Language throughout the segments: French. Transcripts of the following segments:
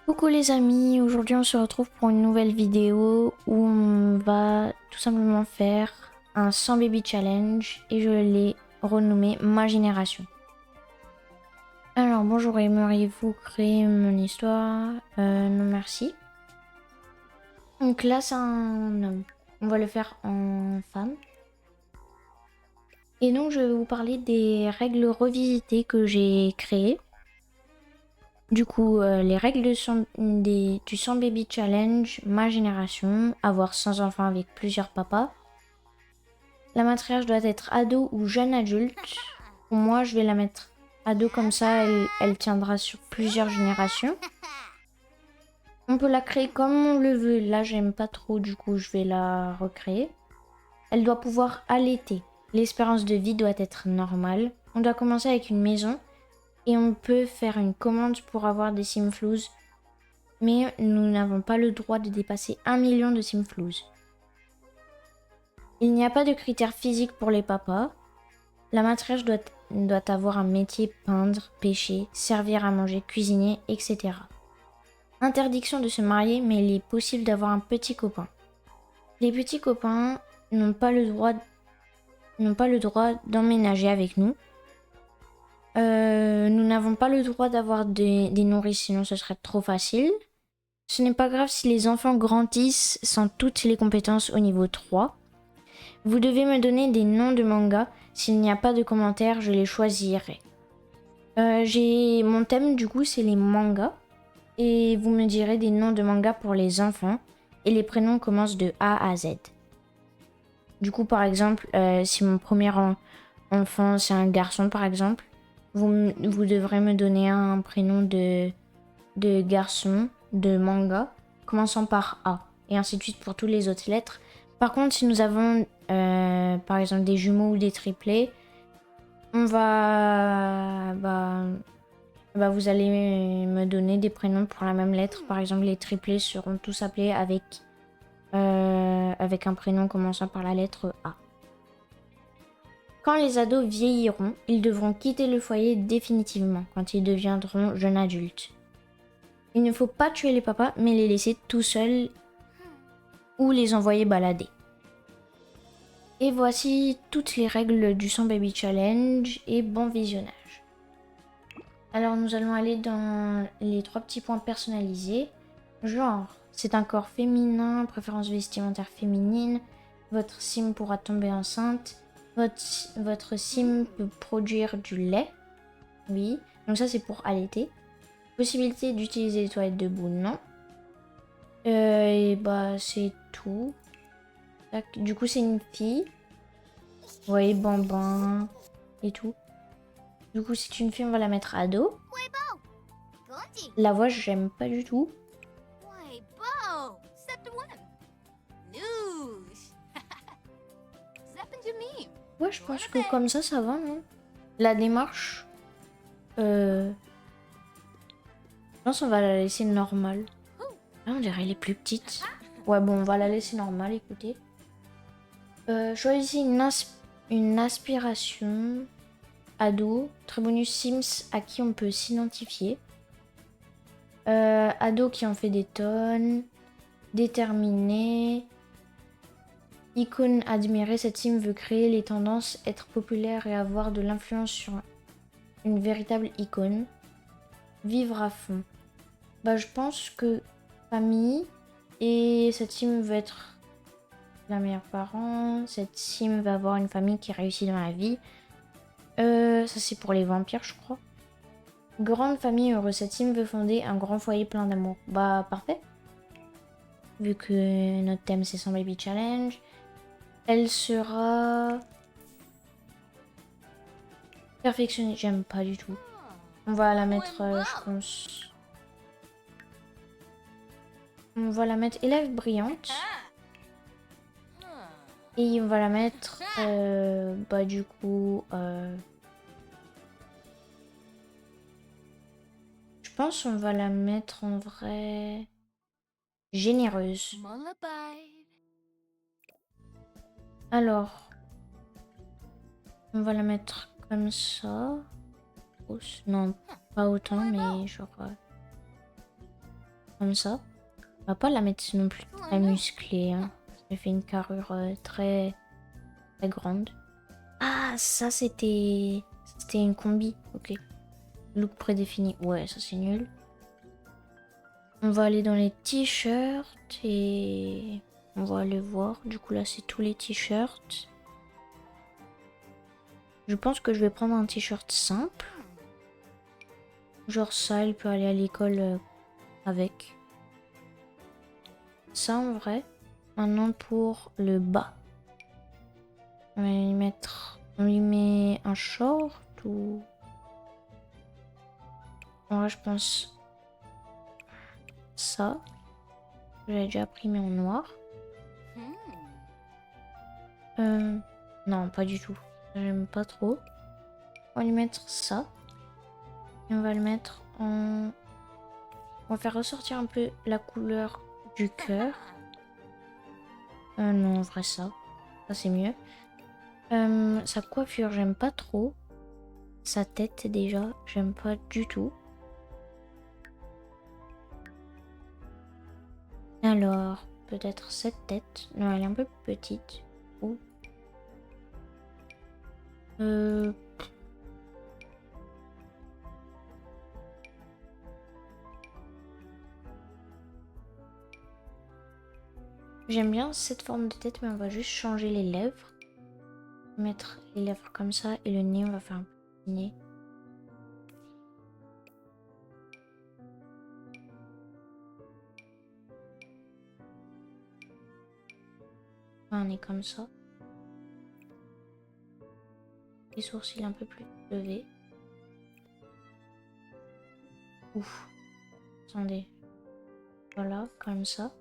Coucou les amis, aujourd'hui on se retrouve pour une nouvelle vidéo où on va tout simplement faire un 100 baby challenge et je l'ai renommé Ma Génération. Alors bonjour, aimeriez-vous créer mon histoire? Non merci. Donc là c'est un homme, on va le faire en femme. Et donc je vais vous parler des règles revisitées que j'ai créées. Du coup, les règles du 100 Baby Challenge, Ma Génération, avoir 100 enfants avec plusieurs papas. La matriarche doit être ado ou jeune adulte. Pour moi, je vais la mettre ado comme ça, elle tiendra sur plusieurs générations. On peut la créer comme on le veut. Là, j'aime pas trop, du coup, je vais la recréer. Elle doit pouvoir allaiter. L'espérance de vie doit être normale. On doit commencer avec une maison. Et on peut faire une commande pour avoir des Simflouz. Mais nous n'avons pas le droit de dépasser 1 million de Simflouz. Il n'y a pas de critères physiques pour les papas. La matriarche doit avoir un métier, peindre, pêcher, servir à manger, cuisiner, etc. Interdiction de se marier, mais il est possible d'avoir un petit copain. Les petits copains n'ont pas le droit d'emménager avec nous. Nous n'avons pas le droit d'avoir des nourrices, sinon ce serait trop facile. Ce n'est pas grave si les enfants grandissent sans toutes les compétences au niveau 3. Vous devez me donner des noms de mangas. S'il n'y a pas de commentaires, je les choisirai. Mon thème du coup, c'est les mangas. Et vous me direz des noms de mangas pour les enfants. Et les prénoms commencent de A à Z. Du coup, par exemple, si mon premier enfant, c'est un garçon, par exemple, vous devrez me donner un prénom de garçon, de manga, commençant par A. Et ainsi de suite pour toutes les autres lettres. Par contre, si nous avons, par exemple, des jumeaux ou des triplés, on va... vous allez me donner des prénoms pour la même lettre. Par exemple, les triplés seront tous appelés avec un prénom commençant par la lettre A. Quand les ados vieilliront, ils devront quitter le foyer définitivement quand ils deviendront jeunes adultes. Il ne faut pas tuer les papas, mais les laisser tout seuls ou les envoyer balader. Et voici toutes les règles du 100 Baby Challenge et bon visionnage. Alors nous allons aller dans les 3 petits points personnalisés. Genre, c'est un corps féminin, préférence vestimentaire féminine. Votre sim pourra tomber enceinte. Votre sim peut produire du lait. Oui, donc ça c'est pour allaiter. Possibilité d'utiliser les toilettes debout, non. Et c'est tout. Tac. Du coup c'est une fille. Vous voyez, bambin et tout. Du coup c'est une fille, on va la mettre ado. La voix j'aime pas du tout. Ouais, je pense que comme ça va, non? La démarche, je pense qu'on va la laisser normale. Là, on dirait elle est plus petite. Ouais, bon, on va la laisser normale, écoutez. Choisissez une aspiration. Ado. Très bonus Sims à qui on peut s'identifier. Ado qui en fait des tonnes. Déterminé. Icône admirée, cette sim veut créer les tendances, être populaire et avoir de l'influence sur une véritable icône. Vivre à fond. Je pense que famille et cette sim veut être la meilleure parent. Cette sim va avoir une famille qui réussit dans la vie. Ça c'est pour les vampires je crois. Grande famille heureuse, cette sim veut fonder un grand foyer plein d'amour. Parfait. Vu que notre thème c'est 100 Baby Challenge. Elle sera perfectionnée, j'aime pas du tout. On va la mettre, je pense. On va la mettre élève brillante. Et on va la mettre, du coup, je pense qu'on va la mettre en vrai généreuse. Alors, on va la mettre comme ça. Non, pas autant, mais genre... Comme ça. On va pas la mettre non plus très musclée. Hein. Elle fait une carrure très grande. Ah, ça c'était une combi. Ok. Look prédéfini. Ouais, ça c'est nul. On va aller dans les t-shirts et on va aller voir. Du coup là c'est tous les t-shirts. Je pense que je vais prendre un t-shirt simple. Genre ça, il peut aller à l'école avec. Ça en vrai. Maintenant pour le bas. On va y mettre... On lui met un short ou... En vrai je pense... Ça. J'avais déjà pris mais en noir. Non, pas du tout. J'aime pas trop. On va lui mettre ça. Et on va le mettre en... On va faire ressortir un peu la couleur du cœur. Non, en vrai ça. Ça c'est mieux. Sa coiffure, j'aime pas trop. Sa tête déjà, j'aime pas du tout. Alors, peut-être cette tête. Non, elle est un peu petite. Ou... J'aime bien cette forme de tête, mais on va juste changer les lèvres. Mettre les lèvres comme ça et le nez, on va faire un petit nez. Un nez comme ça. Les sourcils un peu plus levés. Ouf. Attendez. Voilà, comme ça.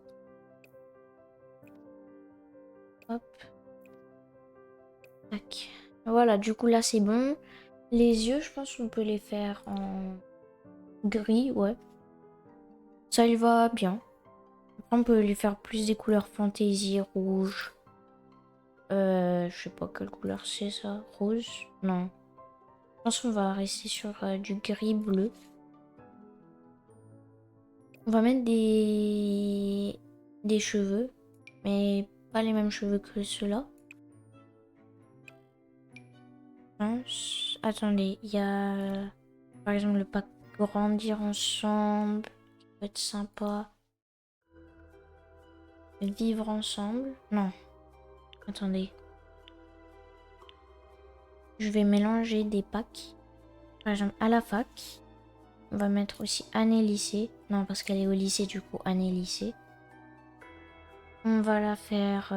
Hop. Tac. Voilà, du coup là c'est bon. Les yeux, je pense qu'on peut les faire en gris, ouais. Ça lui va bien. Après, on peut lui faire plus des couleurs fantaisie, rouge. Je sais pas quelle couleur c'est ça. Rose? Non. Je pense qu'on va rester sur du gris bleu. On va mettre des cheveux, mais pas les mêmes cheveux que ceux-là. Attendez, il y a par exemple le pack grandir ensemble, qui peut être sympa. Vivre ensemble, non. Attendez. Je vais mélanger des packs. Par exemple, à la fac, on va mettre aussi année lycée. Non, parce qu'elle est au lycée, du coup, année lycée. On va la faire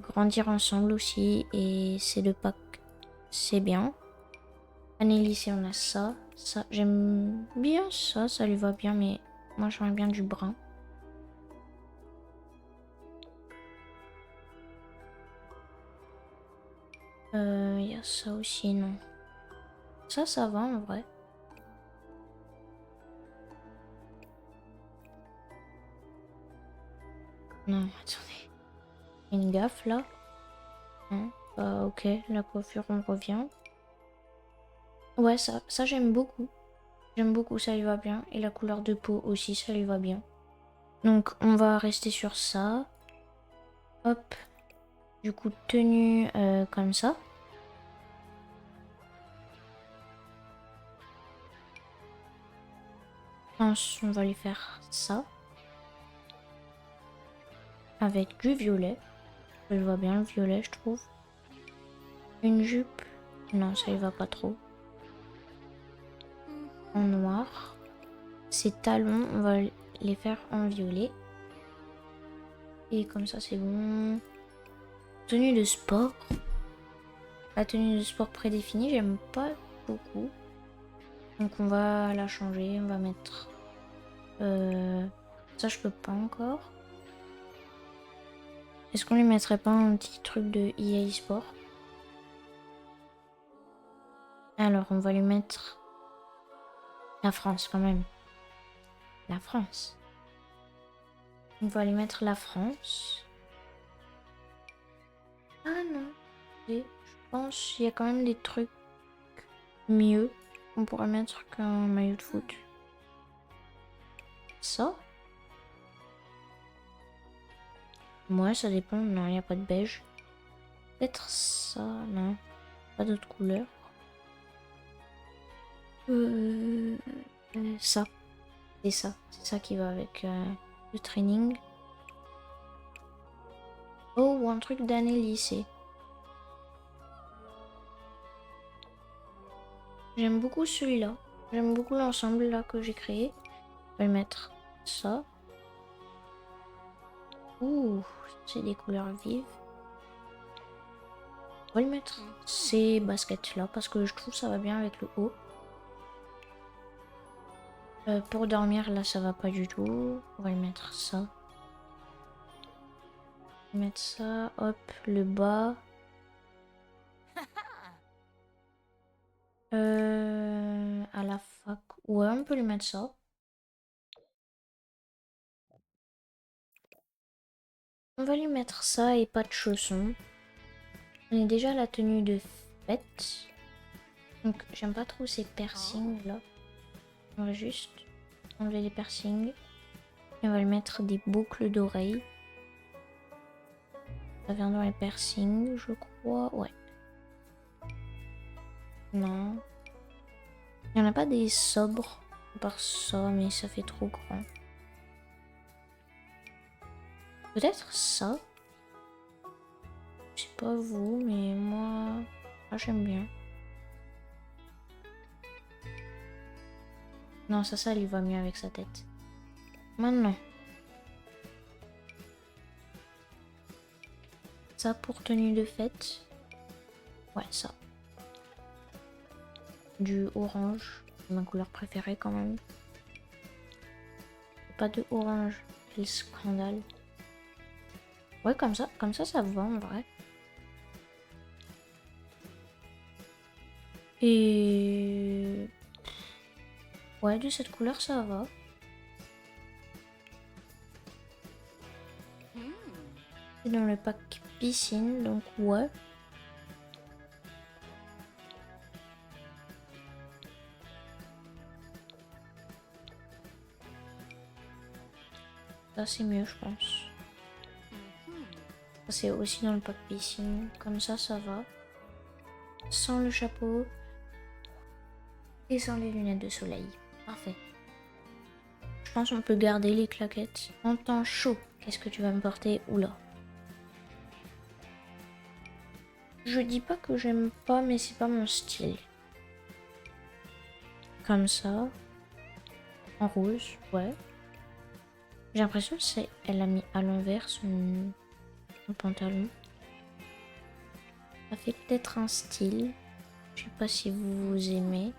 grandir ensemble aussi. Et ces deux packs, c'est bien. Année lycée, on a ça. Ça, j'aime bien ça, ça lui va bien, mais moi, j'aimerais bien du brun. Il y a ça aussi, non. Ça va en vrai. Non, attendez. Une gaffe là. Hein, bah, ok, la coiffure, on revient. Ouais, ça j'aime beaucoup. J'aime beaucoup, ça lui va bien. Et la couleur de peau aussi, ça lui va bien. Donc, on va rester sur ça. Hop. Du coup, tenue comme ça. Ensuite, on va lui faire ça. Avec du violet. Je vois bien le violet, je trouve. Une jupe. Non, ça lui va pas trop. En noir. Ses talons, on va les faire en violet. Et comme ça, c'est bon. Tenue de sport. La tenue de sport prédéfinie, j'aime pas beaucoup. Donc on va la changer. On va mettre... ça, je peux pas encore. Est-ce qu'on lui mettrait pas un petit truc de EA Sport? Alors, on va lui mettre... La France, quand même. La France. On va lui mettre la France. Ah non. Je pense qu'il y a quand même des trucs mieux qu'on pourrait mettre qu'un maillot de foot. Ça. Moi, ça dépend. Non, il n'y a pas de beige. Peut-être ça, non. Pas d'autres couleurs. Ça. C'est ça. C'est ça qui va avec le training. Oh, ou un truc d'année lycée. J'aime beaucoup celui-là. J'aime beaucoup l'ensemble là que j'ai créé. Je vais mettre ça. Ouh, c'est des couleurs vives. On va le mettre ces baskets là parce que je trouve ça va bien avec le haut. Pour dormir là ça va pas du tout. On va le mettre ça. On va mettre ça, hop, le bas. À la fac. Ouais, on peut lui mettre ça. On va lui mettre ça et pas de chaussons. On est déjà à la tenue de fête. Donc j'aime pas trop ces piercings là. On va juste enlever les piercings. Et on va lui mettre des boucles d'oreilles. Ça vient dans les piercings, je crois. Ouais. Non. Il n'y en a pas des sobres. Par ça, mais ça fait trop grand. Peut-être ça. Je sais pas vous, mais moi... Ah, j'aime bien. Non, ça lui va mieux avec sa tête. Maintenant. Ça pour tenue de fête. Ouais, ça. Du orange. Ma couleur préférée quand même. Pas de orange. Quel scandale. Ouais, comme ça ça va en vrai. Et... Ouais, de cette couleur, ça va. C'est dans le pack piscine, donc ouais. Ça, c'est mieux, je pense. Ça, c'est aussi dans le pack piscine. Comme ça va. Sans le chapeau. Et sans les lunettes de soleil. Parfait. Je pense qu'on peut garder les claquettes. En temps chaud, qu'est-ce que tu vas me porter? Oula. Je dis pas que j'aime pas, mais c'est pas mon style. Comme ça. En rouge, ouais. J'ai l'impression qu'elle a mis à l'envers son pantalon. Ça fait peut-être un style. Je sais pas si vous aimez.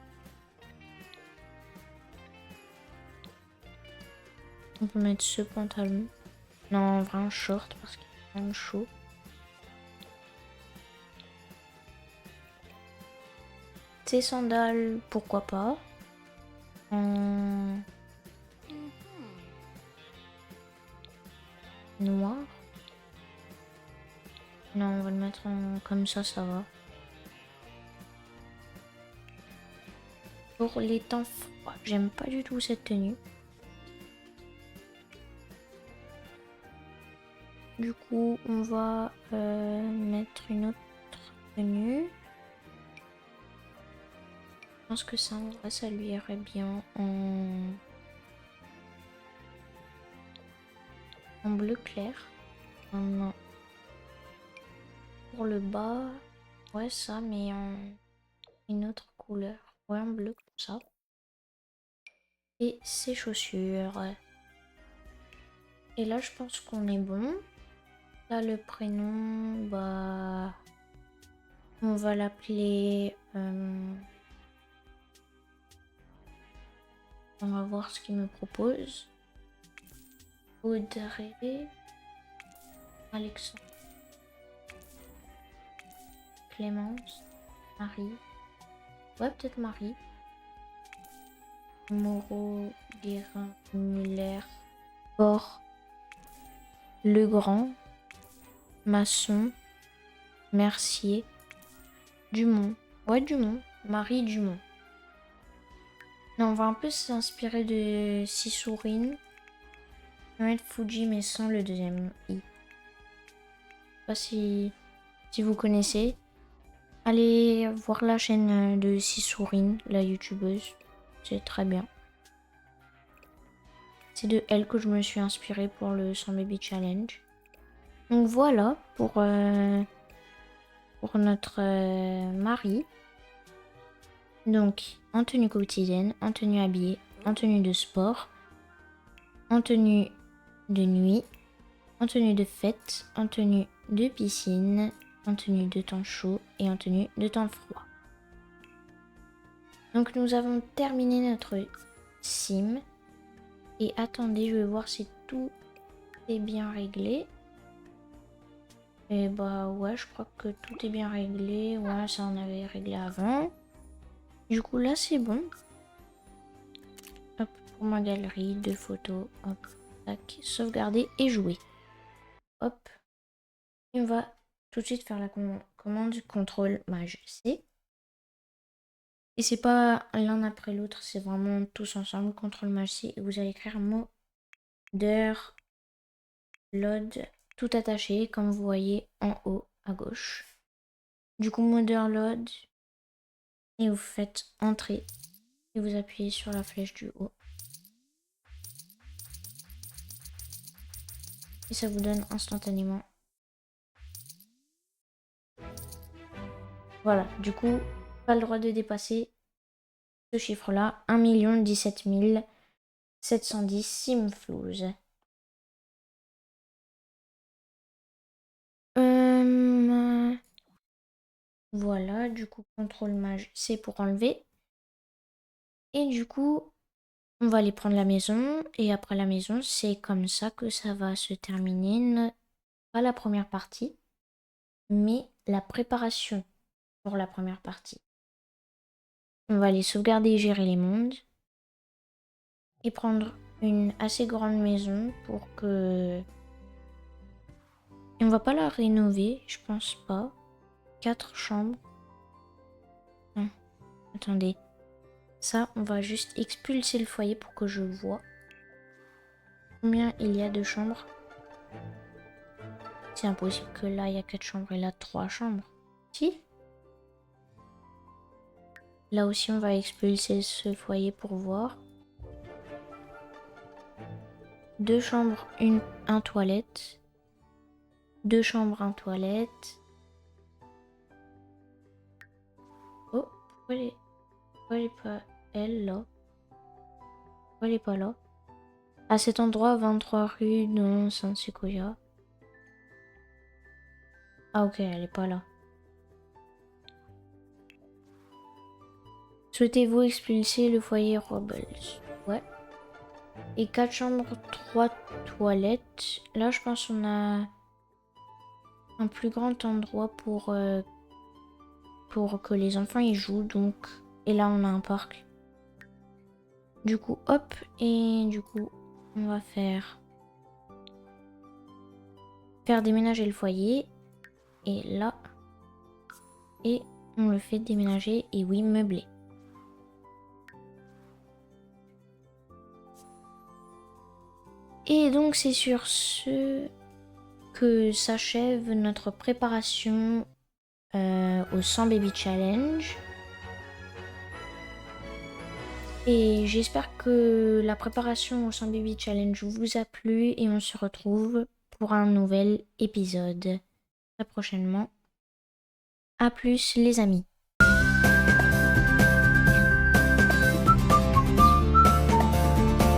On peut mettre ce pantalon. Non, en vrai un short parce qu'il est quand même chaud. Ces sandales, pourquoi pas. En noir. Non, on va le mettre en... comme ça va. Pour les temps froids, j'aime pas du tout cette tenue. Du coup, on va mettre une autre tenue. Je pense que ça, en vrai, ça lui irait bien en bleu clair. Non. Pour le bas, ouais, ça, mais en une autre couleur. Ouais, en bleu comme ça. Et ses chaussures. Et là, je pense qu'on est bon. Là, le prénom, bah... On va l'appeler... On va voir ce qu'il me propose. Audrey... Alexandre... Clémence... Marie... Ouais, peut-être Marie... Moreau... Guérin... Muller... Bord... Legrand... Masson... Mercier... Dumont. Ouais, Dumont. Marie Dumont. Non, on va un peu s'inspirer de Sissourine. Je vais mettre Fuji, mais sans le deuxième I. pas si vous connaissez. Allez voir la chaîne de Sissourine, la youtubeuse. C'est très bien. C'est de elle que je me suis inspirée pour le 100 Baby Challenge. Donc voilà pour notre mari. Donc en tenue quotidienne, en tenue habillée, en tenue de sport, en tenue de nuit, en tenue de fête, en tenue de piscine, en tenue de temps chaud et en tenue de temps froid. Donc nous avons terminé notre sim. Et attendez, je vais voir si tout est bien réglé. Et bah ouais, je crois que tout est bien réglé. Ouais, ça on avait réglé avant. Du coup là c'est bon. Hop, pour ma galerie de photos. Hop, tac, sauvegarder et jouer. Hop. Et on va tout de suite faire la commande contrôle maj C. Et c'est pas l'un après l'autre, c'est vraiment tous ensemble, contrôle maj C. Et vous allez écrire modder load tout attaché, comme vous voyez en haut à gauche. Du coup, modder load. Et vous faites entrer. Et vous appuyez sur la flèche du haut. Et ça vous donne instantanément. Voilà, du coup, pas le droit de dépasser ce chiffre-là. 1 017 710 simflouz. Voilà, du coup, contrôle maj, c'est pour enlever. Et du coup, on va aller prendre la maison. Et après la maison, c'est comme ça que ça va se terminer. Pas la première partie, mais la préparation pour la première partie. On va aller sauvegarder et gérer les mondes. Et prendre une assez grande maison pour que... Et on va pas la rénover, je pense pas. 4 chambres. Non, attendez. Ça, on va juste expulser le foyer pour que je vois combien il y a de chambres. C'est impossible que là, il y a 4 chambres et là, 3 chambres. Si. Là aussi, on va expulser ce foyer pour voir. 2 chambres, un toilette. 2 chambres, un toilette. Oh, pourquoi elle est pas elle là? Pourquoi elle est pas là? À cet endroit, 23 rue dans San Sequoia. Ah ok, elle est pas là. Souhaitez-vous expulser le foyer Robles? Ouais. Et 4 chambres, 3 toilettes. Là, je pense qu'on a un plus grand endroit pour que les enfants y jouent. Donc, et là, on a un parc. Du coup, hop. Et du coup, on va faire déménager le foyer. Et là. Et on le fait déménager. Et oui, meubler. Et donc, c'est sur ce que s'achève notre préparation au 100 Baby Challenge. Et j'espère que la préparation au 100 Baby Challenge vous a plu et on se retrouve pour un nouvel épisode très prochainement. À plus les amis.